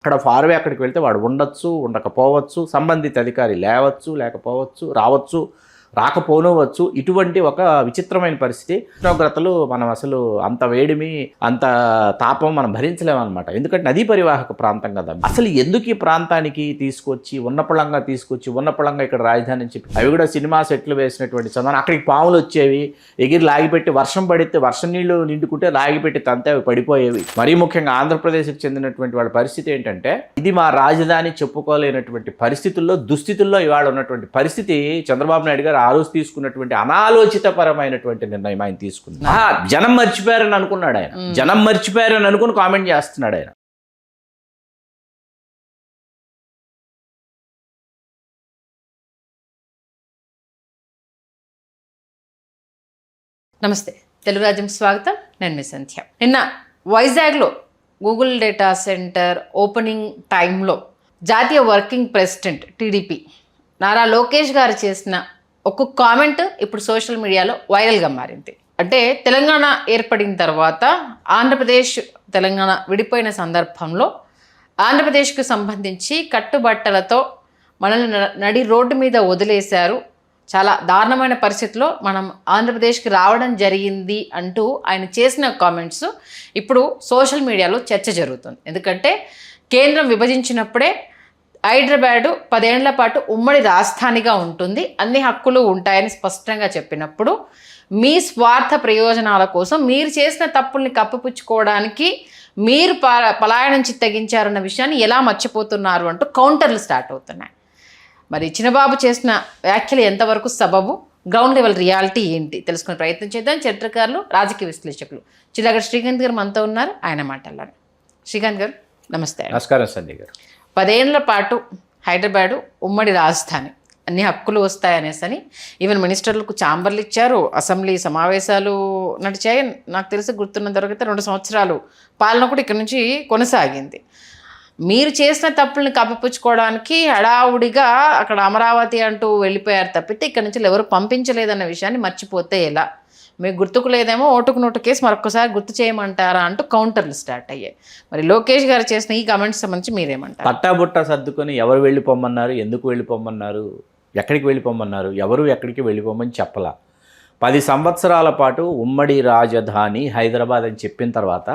అక్కడ ఫార్వే అక్కడికి వెళ్తే వాడు ఉండొచ్చు, ఉండకపోవచ్చు, సంబంధిత అధికారి లేవచ్చు, లేకపోవచ్చు, రావచ్చు, రాకపోనవచ్చు. ఇటువంటి ఒక విచిత్రమైన పరిస్థితి. ఉష్ణోగ్రతలు మనం అసలు అంత వేడిమి, అంత తాపం మనం భరించలేమన్నమాట. ఎందుకంటే నదీ పరివాహక ప్రాంతం కదా. అసలు ఎందుకు ఈ ప్రాంతానికి తీసుకొచ్చి ఉన్నపళంగా ఇక్కడ రాజధాని అని చెప్పి అవి కూడా సినిమా సెట్లు వేసినటువంటి చందన. అక్కడికి పాములు వచ్చేవి, ఎగిరి లాగిపెట్టి వర్షం పడితే వర్షం నీళ్లు నిండుకుంటే లాగిపెట్టి తంతే అవి పడిపోయేవి. మరీ ముఖ్యంగా ఆంధ్రప్రదేశ్కి చెందినటువంటి వాళ్ళ పరిస్థితి ఏంటంటే ఇది మా రాజధాని చెప్పుకోలేనటువంటి పరిస్థితుల్లో, దుస్థితుల్లో ఇవాళ ఉన్నటువంటి పరిస్థితి. చంద్రబాబు నాయుడు గారు ఆ రోజు తీసుకున్నటువంటి అనాలోచితపరమైనటువంటి నిర్ణయం ఆయన తీసుకున్నారు. జనం మర్చిపోయారని అనుకున్నాడు ఆయన. జనం మర్చిపోయారని అనుకుని కామెంట్ చేస్తున్నాడు ఆయన. నమస్తే, తెలుగు రాజ్యం స్వాగతం. నేను మీ సంధ్య. నిన్న వైజాగ్లో గూగుల్ డేటా సెంటర్ ఓపెనింగ్ టైంలో జాతీయ working president TDP Nara Lokesh గారు చేసిన ఒక కామెంట్ ఇప్పుడు సోషల్ మీడియాలో వైరల్గా మారింది. అంటే తెలంగాణ ఏర్పడిన తర్వాత ఆంధ్రప్రదేశ్ తెలంగాణ విడిపోయిన సందర్భంలో ఆంధ్రప్రదేశ్కు సంబంధించి కట్టుబట్టలతో మనల్ని నడి రోడ్డు మీద వదిలేశారు, చాలా దారుణమైన పరిస్థితిలో మనం ఆంధ్రప్రదేశ్కి రావడం జరిగింది అంటూ ఆయన చేసిన కామెంట్స్ ఇప్పుడు సోషల్ మీడియాలో చర్చ జరుగుతుంది. ఎందుకంటే కేంద్రం విభజించినప్పుడే హైదరాబాదు 10 ఏళ్ల పాటు ఉమ్మడి రాజధానిగా ఉంటుంది, అన్ని హక్కులు ఉంటాయని స్పష్టంగా చెప్పినప్పుడు మీ స్వార్థ ప్రయోజనాల కోసం మీరు చేసిన తప్పుల్ని కప్పిపుచ్చుకోవడానికి మీరు పలాయనం చిత్తగించారన్న విషయాన్ని ఎలా మర్చిపోతున్నారు అంటూ కౌంటర్లు స్టార్ట్ అవుతున్నాయి. మరి చిన్నబాబు చేసిన వ్యాఖ్యలు ఎంతవరకు సబబు, గ్రౌండ్ లెవెల్ రియాలిటీ ఏంటి తెలుసుకునే ప్రయత్నం చేద్దాం. చరిత్రకారులు, రాజకీయ విశ్లేషకులు చిల్లగడ శ్రీకాంత్ గారు మనతో ఉన్నారు, ఆయన మాట్లాడారు. శ్రీకాంత్ గారు నమస్తే. నమస్కారం సంధ్య గారు. 10 ఏళ్ల పాటు హైదరాబాదు ఉమ్మడి రాజధాని, అన్ని హక్కులు వస్తాయనేసని ఈవెన్ మినిస్టర్లకు ఛాంబర్లు ఇచ్చారు, అసెంబ్లీ సమావేశాలు నడిచాయి. నాకు తెలిసి గుర్తున్నంత వరకు అయితే 2 సంవత్సరాలు పాలన కూడా ఇక్కడ నుంచి కొనసాగింది. మీరు చేసిన తప్పుల్ని కప్పిపుచ్చుకోవడానికి హడావుడిగా అక్కడ అమరావతి అంటూ వెళ్ళిపోయారు తప్పితే ఇక్కడ నుంచి ఎవరు పంపించలేదన్న విషయాన్ని మర్చిపోతే ఎలా? మీకు గుర్తుకు లేదేమో, ఓటుకు నోటు కేసు మరొకసారి గుర్తు చేయమంటారా అంటూ కౌంటర్లు స్టార్ట్ అయ్యాయి. మరి లోకేష్ గారు చేసిన ఈ కామెంట్స్ సంబంధించి మీరేమంటారు? పట్టాబుట్ట సర్దుకొని ఎవరు వెళ్ళిపోమన్నారు, ఎందుకు వెళ్ళిపోమన్నారు, ఎక్కడికి వెళ్ళిపోమన్నారు, ఎవరు ఎక్కడికి వెళ్ళిపోమని చెప్పలా. 10 సంవత్సరాల పాటు ఉమ్మడి రాజధాని హైదరాబాద్ అని చెప్పిన తర్వాత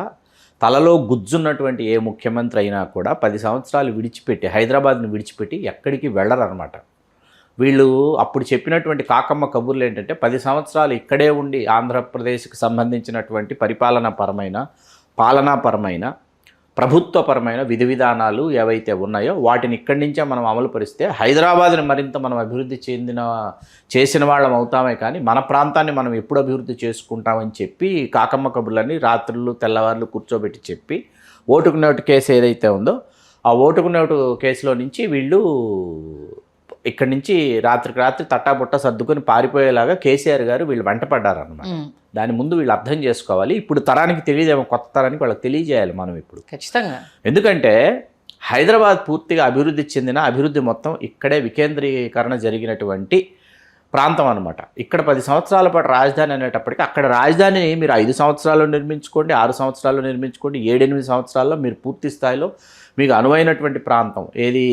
తలలో గుజ్జున్నటువంటి ఏ ముఖ్యమంత్రి అయినా కూడా 10 సంవత్సరాలు విడిచిపెట్టి, హైదరాబాద్ని విడిచిపెట్టి ఎక్కడికి వెళ్ళరన్నమాట. వీళ్ళు అప్పుడు చెప్పినటువంటి కాకమ్మ కబుర్లు ఏంటంటే 10 సంవత్సరాలు ఇక్కడే ఉండి ఆంధ్రప్రదేశ్కి సంబంధించినటువంటి పాలనాపరమైన ప్రభుత్వపరమైన విధి విధానాలు ఏవైతే ఉన్నాయో వాటిని ఇక్కడి నుంచే మనం అమలు పరిస్తే హైదరాబాద్ని మరింత మనం అభివృద్ధి చేసిన వాళ్ళం అవుతామే, కానీ మన ప్రాంతాన్ని మనం ఎప్పుడు అభివృద్ధి చేసుకుంటామని చెప్పి కాకమ్మ కబుర్లని రాత్రులు తెల్లవారులు కూర్చోబెట్టి చెప్పి ఓటుకు నోటు కేసు ఏదైతే ఉందో ఆ ఓటుకు నోటు కేసులో నుంచి వీళ్ళు ఇక్కడి నుంచి రాత్రికి రాత్రి తట్టాబుట్ట సర్దుకొని పారిపోయేలాగా కేసీఆర్ గారు వీళ్ళు వెంటపడ్డారన్నమాట. దాని ముందు వీళ్ళు అర్థం చేసుకోవాలి. ఇప్పుడు తరానికి తెలియదేమో, కొత్త తరానికి వాళ్ళకి తెలియజేయాలి మనం ఇప్పుడు ఖచ్చితంగా. ఎందుకంటే హైదరాబాద్ పూర్తిగా అభివృద్ధి చెందిన, అభివృద్ధి మొత్తం ఇక్కడే వికేంద్రీకరణ జరిగినటువంటి ప్రాంతం అనమాట. ఇక్కడ 10 సంవత్సరాల పాటు రాజధాని అనేటప్పటికీ అక్కడ రాజధానిని మీరు 5 సంవత్సరాల్లో నిర్మించుకోండి, 6 సంవత్సరాల్లో నిర్మించుకోండి, 7-8 సంవత్సరాల్లో మీరు పూర్తి స్థాయిలో మీకు అనువైనటువంటి ప్రాంతం ఏది,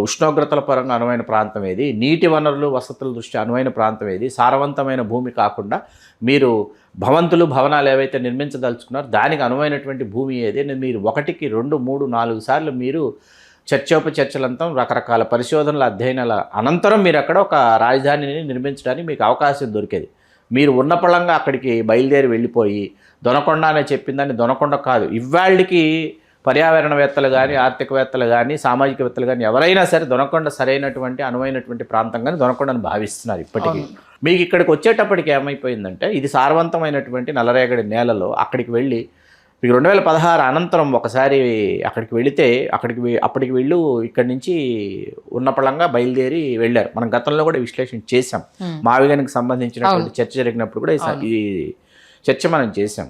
ఉష్ణోగ్రతల పరంగా అనువైన ప్రాంతం ఏది, నీటి వనరులు వసతుల దృష్ట్యా అనువైన ప్రాంతం ఏది, సారవంతమైన భూమి కాకుండా మీరు భవనాలు ఏవైతే నిర్మించదలుచుకున్నారో దానికి అనువైనటువంటి భూమి ఏది, మీరు 1, 2, 3, 4 సార్లు మీరు చర్చోపచర్చలంతా రకరకాల పరిశోధనల అధ్యయనాల అనంతరం మీరు అక్కడ ఒక రాజధానిని నిర్మించడానికి మీకు అవకాశం దొరికేది. మీరు ఉన్నపళంగా అక్కడికి బయలుదేరి వెళ్ళిపోయి దొనకొండ అనే చెప్పిందని దొనకొండ కాదు, ఇవాళకి పర్యావరణవేత్తలు కానీ, ఆర్థికవేత్తలు కానీ, సామాజికవేత్తలు కానీ ఎవరైనా సరే దొనకొండ సరైనటువంటి అనువైనటువంటి ప్రాంతంగానే దొనకొండని భావిస్తున్నారు ఇప్పటికీ. మీకు ఇక్కడికి వచ్చేటప్పటికి ఏమైపోయిందంటే ఇది సారవంతమైనటువంటి నల్లరేగడి నేలలో అక్కడికి వెళ్ళి మీకు 2016 అనంతరం ఒకసారి అక్కడికి వెళితే అప్పటికి వీళ్ళు ఇక్కడి నుంచి ఉన్నపళంగా బయలుదేరి వెళ్ళారు. మనం గతంలో కూడా విశ్లేషణ చేసాం, మావిగానికి సంబంధించినటువంటి చర్చ జరిగినప్పుడు కూడా ఈ చర్చ మనం చేసాం.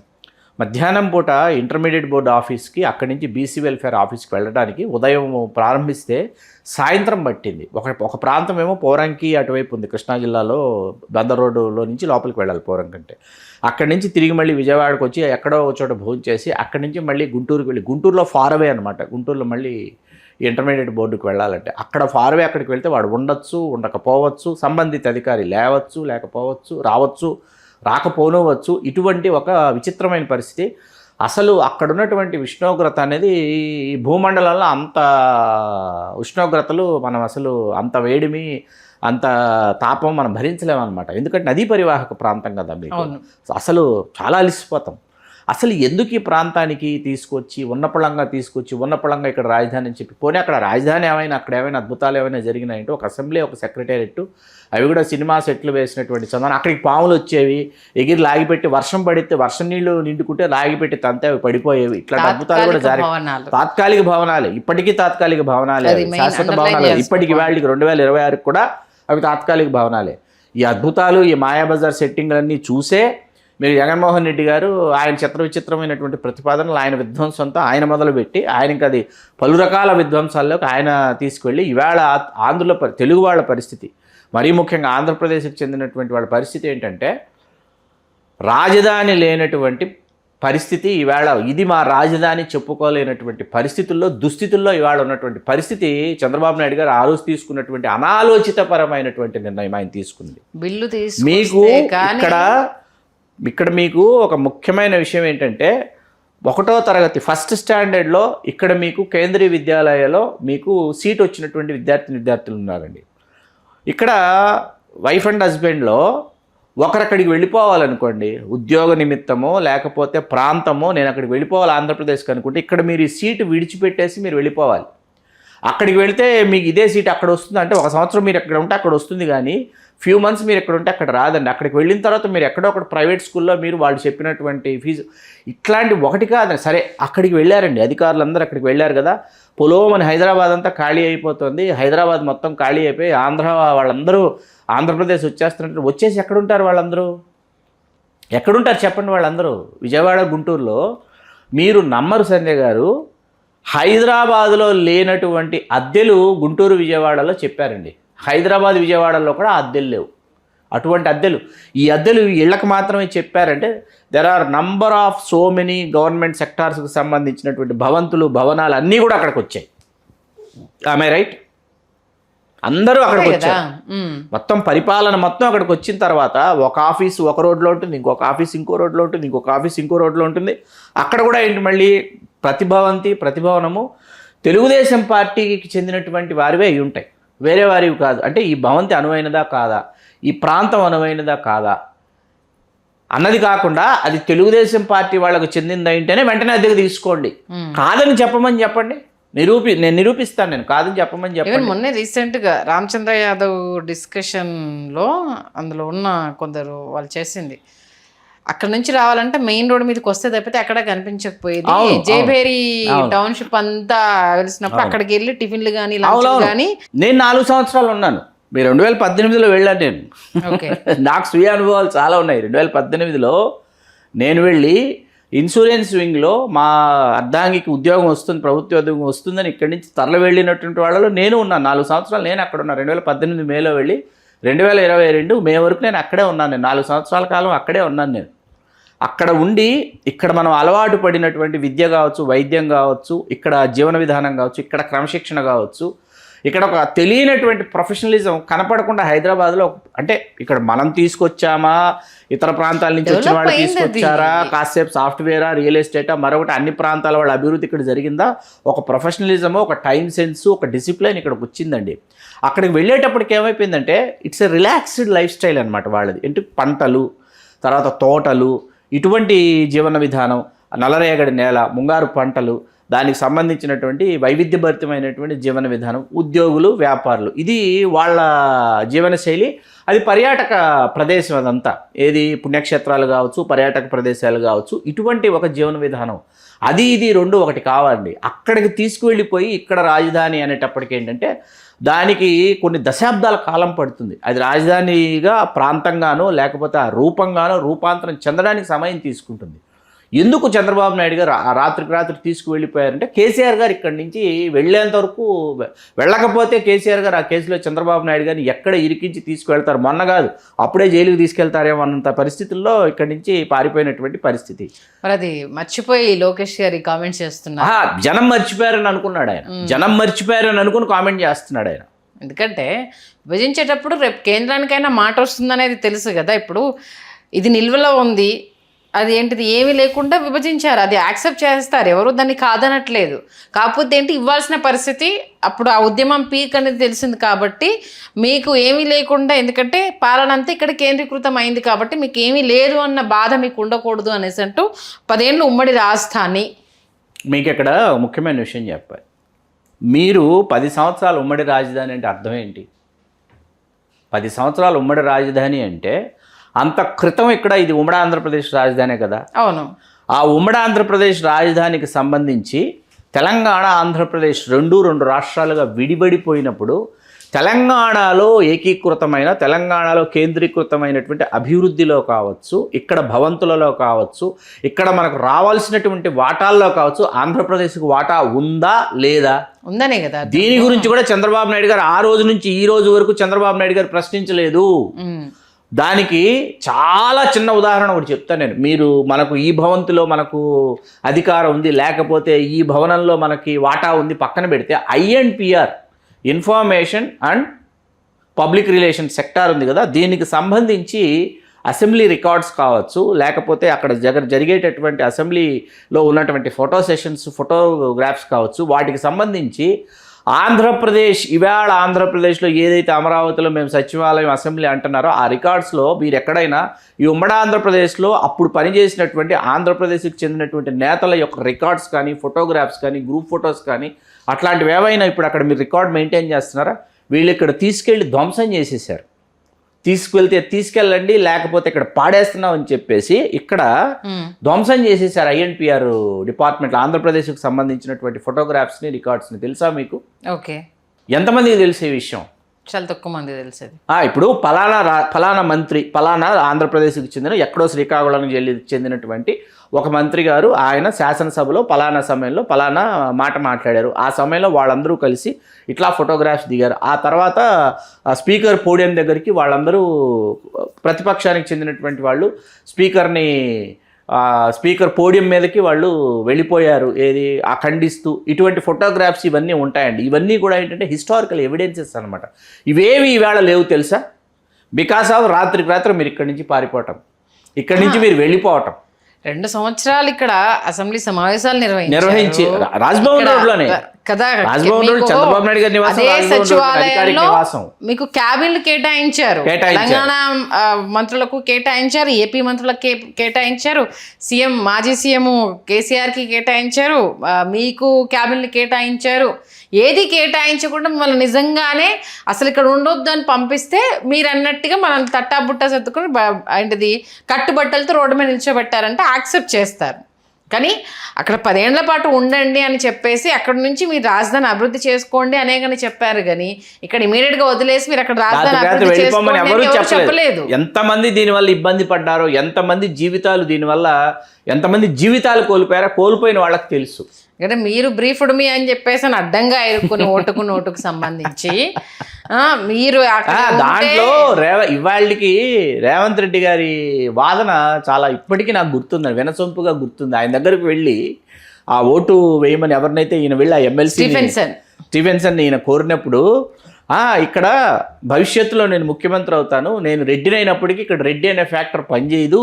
మధ్యాహ్నం పూట ఇంటర్మీడియట్ బోర్డు ఆఫీస్కి అక్కడి నుంచి బీసీ వెల్ఫేర్ ఆఫీస్కి వెళ్ళడానికి ఉదయం ప్రారంభిస్తే సాయంత్రం పట్టింది. ఒక ప్రాంతం ఏమో పోరంకి అటువైపు ఉంది, కృష్ణా జిల్లాలో బందర్ రోడ్డులో నుంచి లోపలికి వెళ్ళాలి పోరంకి అంటే. అక్కడి నుంచి తిరిగి మళ్ళీ విజయవాడకు వచ్చి ఎక్కడో ఒక చోట భోజనం చేసి అక్కడి నుంచి మళ్ళీ గుంటూరుకి వెళ్ళి, గుంటూరులో ఫార్వే అనమాట, గుంటూరులో మళ్ళీ ఇంటర్మీడియట్ బోర్డుకి వెళ్ళాలంటే అక్కడ ఫార్వే అక్కడికి వెళ్తే వాడు ఉండొచ్చు ఉండకపోవచ్చు, సంబంధిత అధికారి లేవచ్చు లేకపోవచ్చు, రావచ్చు రాకపోనవచ్చు. ఇటువంటి ఒక విచిత్రమైన పరిస్థితి. అసలు అక్కడ ఉన్నటువంటి ఉష్ణోగ్రత అనేది ఈ భూమండలంలో అంత ఉష్ణోగ్రతలు మనం అసలు అంత వేడిమి అంత తాపం మనం భరించలేమన్నమాట. ఎందుకంటే నదీ పరివాహక ప్రాంతం కదా మీకు. అసలు చాలా అలిసిపోతాం. అసలు ఎందుకు ఈ ప్రాంతానికి తీసుకొచ్చి ఉన్నపళంగా ఇక్కడ రాజధాని అని చెప్పి, పోనీ అక్కడ రాజధాని ఏమైనా అక్కడ ఏమైనా అద్భుతాలు ఏమైనా జరిగినాయంటే ఒక అసెంబ్లీ, ఒక సెక్రటేరియట్, అవి కూడా సినిమా సెట్లు వేసినటువంటి చందనం. అక్కడికి పాములు వచ్చేవి, ఎగిరి లాగిపెట్టి వర్షం పడితే వర్షం నీళ్లు నిండుకుంటే లాగిపెట్టి తంతే అవి పడిపోయేవి. ఇట్లాంటి అద్భుతాలు కూడా జరిగాయి. తాత్కాలిక భవనాలు, ఇప్పటికీ తాత్కాలిక భవనాలే, శాశ్వత భవనాలు ఇప్పటికి వాళ్ళకి 2026 కూడా అవి తాత్కాలిక భవనాలే. ఈ అద్భుతాలు, ఈ మాయాబజార్ సెట్టింగ్లన్నీ చూసే మీరు జగన్మోహన్ రెడ్డి గారు ఆయన చిత్ర విచిత్రమైనటువంటి ప్రతిపాదనలు, ఆయన విధ్వంసంతో ఆయన మొదలుపెట్టి ఆయనకి అది పలు రకాల విధ్వంసాల్లోకి ఆయన తీసుకువెళ్ళి ఇవాళ ఆంధ్రలో తెలుగు వాళ్ళ పరిస్థితి, మరీ ముఖ్యంగా ఆంధ్రప్రదేశ్కి చెందినటువంటి వాళ్ళ పరిస్థితి ఏంటంటే రాజధాని లేనటువంటి పరిస్థితి ఇవాళ. ఇది మా రాజధాని చెప్పుకోలేనటువంటి పరిస్థితుల్లో, దుస్థితుల్లో ఇవాళ ఉన్నటువంటి పరిస్థితి చంద్రబాబు నాయుడు గారు ఆ రోజు తీసుకున్నటువంటి అనాలోచితపరమైనటువంటి నిర్ణయం ఆయన తీసుకుంది. బిల్లు మీకు ఇక్కడ మీకు ఒక ముఖ్యమైన విషయం ఏంటంటే 1వ తరగతి ఫస్ట్ స్టాండర్డ్లో ఇక్కడ మీకు కేంద్రీయ విద్యాలయాల్లో మీకు సీట్ వచ్చినటువంటి విద్యార్థులు ఉన్నారండి. ఇక్కడ వైఫ్ అండ్ హస్బెండ్లో ఒకరక్కడికి వెళ్ళిపోవాలనుకోండి, ఉద్యోగ నిమిత్తమో లేకపోతే ప్రాంతమో, నేను అక్కడికి వెళ్ళిపోవాలి ఆంధ్రప్రదేశ్కి అనుకుంటే ఇక్కడ మీరు ఈ సీటు విడిచిపెట్టేసి మీరు వెళ్ళిపోవాలి. అక్కడికి వెళితే మీకు ఇదే సీట్ అక్కడ వస్తుంది. అంటే 1 సంవత్సరం మీరు ఎక్కడ ఉంటే అక్కడ వస్తుంది, కానీ ఫ్యూ మంత్స్ మీరు ఎక్కడ ఉంటే అక్కడ రాదండి. అక్కడికి వెళ్ళిన తర్వాత మీరు ఎక్కడో ఒకటి ప్రైవేట్ స్కూల్లో మీరు వాళ్ళు చెప్పినటువంటి ఫీజు ఇట్లాంటి ఒకటి కాదండి. సరే అక్కడికి వెళ్ళారండి, అధికారులందరూ అక్కడికి వెళ్ళారు కదా, పొలోమని హైదరాబాద్ అంతా ఖాళీ అయిపోతుంది. హైదరాబాద్ మొత్తం ఖాళీ అయిపోయి వాళ్ళందరూ ఆంధ్రప్రదేశ్ వచ్చేస్తున్నట్టు వచ్చేసి ఎక్కడుంటారు వాళ్ళందరూ? ఎక్కడుంటారు చెప్పండి వాళ్ళందరూ? విజయవాడ, గుంటూరులో. మీరు నమ్మరు సంజయ్ గారు, హైదరాబాదులో లేనటువంటి అద్దెలు గుంటూరు, విజయవాడలో చెప్పారండి. హైదరాబాద్, విజయవాడలో కూడా అద్దెలు లేవు. అటువంటి అద్దెలు, ఈ అద్దెలు ఇళ్లకు మాత్రమే చెప్పారంటే there are number of so many government సెక్టార్స్కి సంబంధించినటువంటి భవనాలు అన్నీ కూడా అక్కడికి వచ్చాయి. ఆమె రైట్? అందరూ అక్కడికి వచ్చారు. మొత్తం పరిపాలన మొత్తం అక్కడికి వచ్చిన తర్వాత ఒక ఆఫీస్ ఒక రోడ్లో ఉంటుంది, ఇంకొక ఆఫీస్ ఇంకో రోడ్లో ఉంటుంది, ఇంకొక ఆఫీస్ ఇంకో రోడ్లో ఉంటుంది. అక్కడ కూడా ఏంటి మళ్ళీ ప్రతిభవనము తెలుగుదేశం పార్టీకి చెందినటువంటి వారివే అయి ఉంటాయి, వేరే వారివి కాదు. అంటే ఈ భవంతి అనువైనదా కాదా, ఈ ప్రాంతం అనువైనదా కాదా అన్నది కాకుండా అది తెలుగుదేశం పార్టీ వాళ్ళకు చెందిందంటేనే వెంటనే అద్దెకు తీసుకోండి. కాదని చెప్పండి, నేను నిరూపిస్తాను. నేను కాదని చెప్పండి. మొన్నే రీసెంట్గా రామచంద్ర యాదవ్ డిస్కషన్లో అందులో ఉన్న కొందరు వాళ్ళు చేసింది, అక్కడ నుంచి రావాలంటే మెయిన్ రోడ్ మీదకి వస్తే తప్పితే అక్కడ కనిపించకపోయేది. జయభేరి టౌన్షిప్ అంతా వెలిసినప్పుడు అక్కడికి వెళ్ళి టిఫిన్లు కానీ లంచ్లు కానీ. నేను 4 సంవత్సరాలు ఉన్నాను. మీరు 2018లో వెళ్ళాను నేను. నాకు స్వీయ అనుభవాలు చాలా ఉన్నాయి. 2018లో నేను వెళ్ళి ఇన్సూరెన్స్ వింగ్లో మా అర్ధాంగికి ఉద్యోగం వస్తుంది, ప్రభుత్వ ఉద్యోగం వస్తుందని ఇక్కడి నుంచి తరలి వెళ్ళినటువంటి వాళ్ళలో నేను ఉన్నాను. 4 సంవత్సరాలు నేను అక్కడ ఉన్నాను. 2018 మేలో వెళ్ళి 2022 మే వరకు నేను అక్కడే ఉన్నాను. నేను 4 సంవత్సరాల కాలం అక్కడే ఉన్నాను. నేను అక్కడ ఉండి ఇక్కడ మనం అలవాటు పడినటువంటి విద్య కావచ్చు, వైద్యం కావచ్చు, ఇక్కడ జీవన విధానం కావచ్చు, ఇక్కడ క్రమశిక్షణ కావచ్చు, ఇక్కడ ఒక తెలియనటువంటి ప్రొఫెషనలిజం కనపడకుండా హైదరాబాద్లో, అంటే ఇక్కడ మనం తీసుకొచ్చామా, ఇతర ప్రాంతాల నుంచి వచ్చిన వాళ్ళు తీసుకొచ్చారా, కాసేపు సాఫ్ట్వేరా, రియల్ ఎస్టేటా, మరొకటి అన్ని ప్రాంతాల వాళ్ళ అభివృద్ధి ఇక్కడ జరిగిందా? ఒక ప్రొఫెషనలిజము, ఒక టైం సెన్సు, ఒక డిసిప్లిన్ ఇక్కడికి వచ్చిందండి. అక్కడికి వెళ్ళేటప్పటికి ఏమైపోయిందంటే it's a relaxed life style అనమాట వాళ్ళది. అంటే పంటలు, తర్వాత తోటలు, ఇటువంటి జీవన విధానం, నల్లరేగడి నేల, ముంగారు పంటలు, దానికి సంబంధించినటువంటి వైవిధ్యభరితమైనటువంటి జీవన విధానం, ఉద్యోగులు, వ్యాపారులు, ఇది వాళ్ళ జీవనశైలి. అది పర్యాటక ప్రదేశం, అదంతా ఏది పుణ్యక్షేత్రాలు కావచ్చు, పర్యాటక ప్రదేశాలు కావచ్చు, ఇటువంటి ఒక జీవన విధానం. అది ఇది రెండు ఒకటి కావాలండి. అక్కడికి తీసుకువెళ్ళిపోయి ఇక్కడ రాజధాని అనేటప్పటికి ఏంటంటే దానికి కొన్ని దశాబ్దాల కాలం పడుతుంది. అది రాజధానిగా ప్రాంతంగానో లేకపోతే ఆ రూపంగానో రూపాంతరం చెందడానికి సమయం తీసుకుంటుంది. ఎందుకు చంద్రబాబు నాయుడు గారు ఆ రాత్రికి రాత్రి తీసుకువెళ్ళిపోయారంటే కేసీఆర్ గారు ఇక్కడి నుంచి వెళ్ళేంత వరకు వెళ్ళకపోతే కేసీఆర్ గారు ఆ కేసులో చంద్రబాబు నాయుడు గారిని ఎక్కడ ఇరికించి తీసుకువెళ్తారు, మొన్న కాదు అప్పుడే జైలుకి తీసుకెళ్తారేమో అన్నంత పరిస్థితుల్లో ఇక్కడి నుంచి పారిపోయినటువంటి పరిస్థితి. మరి అది మర్చిపోయి లోకేష్ గారి కామెంట్స్ చేస్తున్నారు. జనం మర్చిపోయారని అనుకున్నాడు ఆయన, జనం మర్చిపోయారని అనుకుని కామెంట్ చేస్తున్నాడు ఆయన. ఎందుకంటే విభజించేటప్పుడు రేపు కేంద్రానికైనా మాట వస్తుందనేది తెలుసు కదా. ఇప్పుడు ఇది నిల్వలో ఉంది, అది ఏంటిది ఏమీ లేకుండా విభజించారు, అది యాక్సెప్ట్ చేస్తారు, ఎవరు దాన్ని కాదనట్లేదు. కాకపోతే ఏంటి ఇవ్వాల్సిన పరిస్థితి అప్పుడు ఆ ఉద్యమం పీక్ అనేది తెలిసింది కాబట్టి మీకు ఏమీ లేకుండా, ఎందుకంటే పాలన అంతా ఇక్కడ కేంద్రీకృతం అయింది కాబట్టి మీకు ఏమీ లేదు అన్న బాధ మీకు ఉండకూడదు అనేసి అంటూ 10 ఏళ్ళు ఉమ్మడి రాజధాని. మీకు ఇక్కడ ముఖ్యమైన విషయం చెప్పాలి, మీరు 10 సంవత్సరాలు ఉమ్మడి రాజధాని అంటే అర్థం ఏంటి? 10 సంవత్సరాలు ఉమ్మడి రాజధాని అంటే అంత క్రితం ఇక్కడ ఇది ఉమ్మడి ఆంధ్రప్రదేశ్ రాజధానే కదా. అవును. ఆ ఉమ్మడి ఆంధ్రప్రదేశ్ రాజధానికి సంబంధించి తెలంగాణ ఆంధ్రప్రదేశ్ రెండు రాష్ట్రాలుగా విడిపడిపోయినప్పుడు తెలంగాణలో ఏకీకృతమైన, తెలంగాణలో కేంద్రీకృతమైనటువంటి అభివృద్ధిలో కావచ్చు, ఇక్కడ భవంతులలో కావచ్చు, ఇక్కడ మనకు రావాల్సినటువంటి వాటాల్లో కావచ్చు, ఆంధ్రప్రదేశ్కు వాటా ఉందా లేదా? ఉందనే కదా. దీని గురించి కూడా చంద్రబాబు నాయుడు గారు ఆ రోజు నుంచి ఈ రోజు వరకు చంద్రబాబు నాయుడు గారు ప్రశ్నించలేదు. దానికి చాలా చిన్న ఉదాహరణ ఒకటి చెప్తాను నేను. మీరు మనకు ఈ భవంతిలో మనకు అధికారం ఉంది, లేకపోతే ఈ భవనంలో మనకి వాటా ఉంది పక్కన పెడితే INPR information and public relation sector ఉంది కదా, దీనికి సంబంధించి అసెంబ్లీ రికార్డ్స్ కావచ్చు, లేకపోతే అక్కడ జరిగేటటువంటి అసెంబ్లీలో ఉన్నటువంటి ఫోటో సెషన్స్, ఫోటోగ్రాఫ్స్ కావచ్చు, వాటికి సంబంధించి ఆంధ్రప్రదేశ్ ఇవాళ ఆంధ్రప్రదేశ్లో ఏదైతే అమరావతిలో మేము సచివాలయం అసెంబ్లీ అంటున్నారో ఆ రికార్డ్స్లో మీరు ఎక్కడైనా ఈ ఉమ్మడి ఆంధ్రప్రదేశ్లో అప్పుడు పనిచేసినటువంటి ఆంధ్రప్రదేశ్కి చెందినటువంటి నేతల యొక్క రికార్డ్స్ కానీ, ఫోటోగ్రాఫ్స్ కానీ, గ్రూప్ ఫొటోస్ కానీ అట్లాంటివి ఏవైనా ఇప్పుడు అక్కడ మీరు రికార్డ్ మెయింటైన్ చేస్తున్నారా? వీళ్ళు ఇక్కడ తీసుకెళ్ళి ధ్వంసం చేసేసారు. తీసుకువెళ్తే తీసుకెళ్ళండి, లేకపోతే ఇక్కడ పాడేస్తున్నాం అని చెప్పేసి ఇక్కడ ధ్వంసం చేసేసారు INPR డిపార్ట్మెంట్లో ఆంధ్రప్రదేశ్కి సంబంధించినటువంటి ఫోటోగ్రాఫ్స్ని, రికార్డ్స్ని. తెలుసా మీకు? ఓకే. ఎంతమందికి తెలిసే విషయం? చాలా తక్కువ మంది తెలిసేది. ఇప్పుడు ఫలానా మంత్రి, ఫలానా ఆంధ్రప్రదేశ్కి చెందిన ఎక్కడో శ్రీకాకుళం చెందినటువంటి ఒక మంత్రి గారు ఆయన శాసనసభలో ఫలానా సమయంలో ఫలానా మాట మాట్లాడారు. ఆ సమయంలో వాళ్ళందరూ కలిసి ఇట్లా ఫోటోగ్రాఫ్స్ దిగారు. ఆ తర్వాత స్పీకర్ పోడియం దగ్గరికి వాళ్ళందరూ ప్రతిపక్షానికి చెందినటువంటి వాళ్ళు స్పీకర్ పోడియం మీదకి వాళ్ళు వెళ్ళిపోయారు, ఏది ఖండిస్తూ. ఇటువంటి ఫోటోగ్రాఫ్స్ ఇవన్నీ ఉంటాయండి. ఇవన్నీ కూడా ఏంటంటే హిస్టారికల్ ఎవిడెన్సెస్ అనమాట. ఇవేవి ఈవేళ లేవు తెలుసా? బికాస్ ఆఫ్ రాత్రికి రాత్రి మీరు ఇక్కడి నుంచి పారిపోవటం, ఇక్కడి నుంచి మీరు వెళ్ళిపోవటం. 2 సంవత్సరాలు ఇక్కడ అసెంబ్లీ సమావేశాలు నిర్వహించి రాజ్భవన్ రోడ్లోనే కదా, చంద్రబాబు నాయుడు గారి నివాసం, సచివాలయంలో మీకు క్యాబిన్లు కేటాయించారు, తెలంగాణ మంత్రులకు కేటాయించారు, ఏపీ మంత్రులకు కేటాయించారు, మాజీ సీఎం కేసీఆర్కి కేటాయించారు, మీకు క్యాబిన్లు కేటాయించారు. ఏది కేటాయించకుండా మిమ్మల్ని నిజంగానే అసలు ఇక్కడ ఉండొద్దు అని పంపిస్తే మీరు అన్నట్టుగా మనల్ని తట్టాబుట్టా సర్దుకొని ఏంటిది కట్టుబట్టలతో రోడ్డు మీద నిల్చోబెట్టారంటే యాక్సెప్ట్ చేస్తారు. కానీ అక్కడ 10 ఏళ్ల పాటు ఉండండి అని చెప్పేసి అక్కడ నుంచి మీరు రాజధాని అభివృద్ధి చేసుకోండి అనే కానీ చెప్పారు. కానీ ఇక్కడ ఇమీడియట్గా వదిలేసి మీరు అక్కడ రాజధాని అభివృద్ధి చేసుకోండి ఎవరు చెప్పలేదు. ఎంతమంది దీనివల్ల ఇబ్బంది పడ్డారో, ఎంతమంది జీవితాలు కోల్పోయిన వాళ్ళకి తెలుసు. అంటే మీరు బ్రీఫ్డ్ మీ అని చెప్పేసి అని అడ్డంగా ఎరుక్కుని ఓటుకు సంబంధించి మీరు దాంట్లో ఇవాళకి రేవంత్ రెడ్డి గారి వాదన చాలా ఇప్పటికీ నాకు గుర్తుంది, వినసొంపుగా గుర్తుంది. ఆయన దగ్గరకు వెళ్ళి ఆ ఓటు వేయమని ఎవరినైతే ఈయన వెళ్ళి ఆ ఎమ్మెల్సీ స్టీఫెన్సన్ ఈయన కోరినప్పుడు, ఇక్కడ భవిష్యత్తులో నేను ముఖ్యమంత్రి అవుతాను, నేను రెడ్డిని అయినప్పటికీ ఇక్కడ రెడ్డి అనే ఫ్యాక్టర్ పనిచేయదు,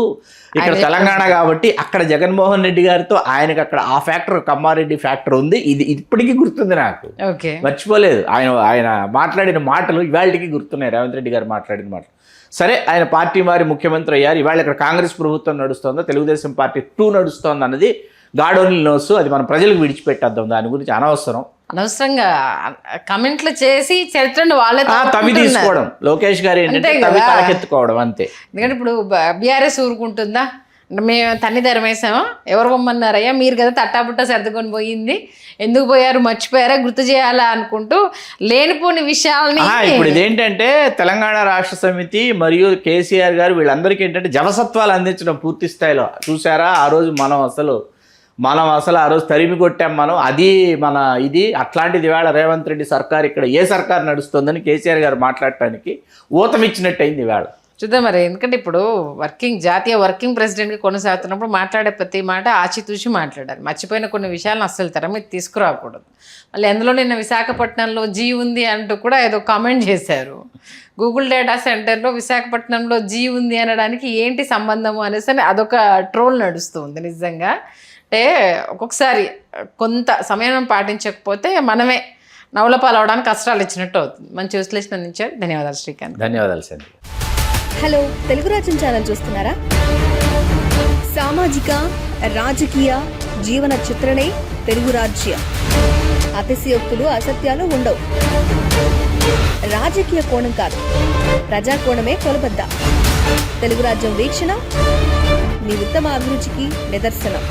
ఇక్కడ తెలంగాణ కాబట్టి అక్కడ జగన్మోహన్ రెడ్డి గారితో ఆయనకు అక్కడ ఆ ఫ్యాక్టర్ కమ్మారెడ్డి ఫ్యాక్టర్ ఉంది. ఇది ఇప్పటికీ గుర్తుంది నాకు, మర్చిపోలేదు. ఆయన మాట్లాడిన మాటలు ఇవాళకి గుర్తున్నాయి, రేవంత్ రెడ్డి గారు మాట్లాడిన మాటలు. సరే, ఆయన పార్టీ మారి ముఖ్యమంత్రి అయ్యారు. ఇవాళ ఇక్కడ కాంగ్రెస్ ప్రభుత్వం నడుస్తుందో, తెలుగుదేశం పార్టీ 2 నడుస్తోంది అన్నది గాడ్ ఓన్లీ నోస్. అది మనం ప్రజలకు విడిచిపెట్టేద్దాం, దాని గురించి అనవసరంగా కమెంట్లు చేసి చరిత్రను వాళ్ళే తవి తీసుకోవడం, లోకేష్ గారు ఏంటంటే తవి తలకెత్తుకోవడం అంతే. ఎందుకంటే ఇప్పుడు బీఆర్ఎస్ ఊరుకుంటుందా? అంటే మేము తన్ని ధరమేసామా, ఎవరు పొమ్మన్నారయ్యా, మీరు కదా తట్టాబుట్ట సర్దుకొని పోయింది, ఎందుకు పోయారు, మర్చిపోయారా, గుర్తు చేయాలా అనుకుంటూ లేనిపోని విషయాలని. ఇప్పుడు ఇదేంటంటే తెలంగాణ రాష్ట్ర సమితి మరియు కేసీఆర్ గారు వీళ్ళందరికీ ఏంటంటే జవసత్వాలు అందించడం పూర్తి స్థాయిలో చూసారా. ఆ రోజు మనం అసలు ఆ రోజు తరిమి కొట్టాం మనం, అది మన ఇది. అట్లాంటిది వేళ రేవంత్ రెడ్డి సర్కార్ ఇక్కడ ఏ సర్కార్ నడుస్తుందని కేసీఆర్ గారు మాట్లాడటానికి ఊతమిచ్చినట్టు అయింది వేళ. చూద్దాం మరి, ఎందుకంటే ఇప్పుడు జాతీయ వర్కింగ్ ప్రెసిడెంట్గా కొనసాగుతున్నప్పుడు మాట్లాడే ప్రతి మాట ఆచితూచి మాట్లాడాలి. మర్చిపోయిన కొన్ని విషయాలను అస్సలు తెర మీద తీసుకురాకూడదు. మళ్ళీ అందులో నిన్న విశాఖపట్నంలో జీ ఉంది అంటూ కూడా ఏదో కామెంట్ చేశారు. గూగుల్ డేటా సెంటర్లో విశాఖపట్నంలో జీ ఉంది అనడానికి ఏంటి సంబంధము అనేసి అదొక ట్రోల్ నడుస్తుంది నిజంగా. అంటే ఒక్కొక్కసారి కొంత సమయం పాటించకపోతే మనమే నవల పాలవడానికి కష్టాలు ఇచ్చినట్టు అవుతుంది. మంచి విశ్లేషణ అందించారు, ధన్యవాదాలు శ్రీకాంత్. ధన్యవాదాలు సంధ్య. హలో, తెలుగు రాజ్యం ఛానల్ చూస్తున్నారా? సామాజిక రాజకీయ జీవన చిత్రణే తెలుగు రాజ్యం. అతిశయోక్తులు అసత్యాలు ఉండవు. రాజకీయ కోణం కాదు, ప్రజా కోణమే కొలబద్ద. తెలుగు రాజ్యం వీక్షణ మీ ఉత్తమ అభిరుచికి నిదర్శనం.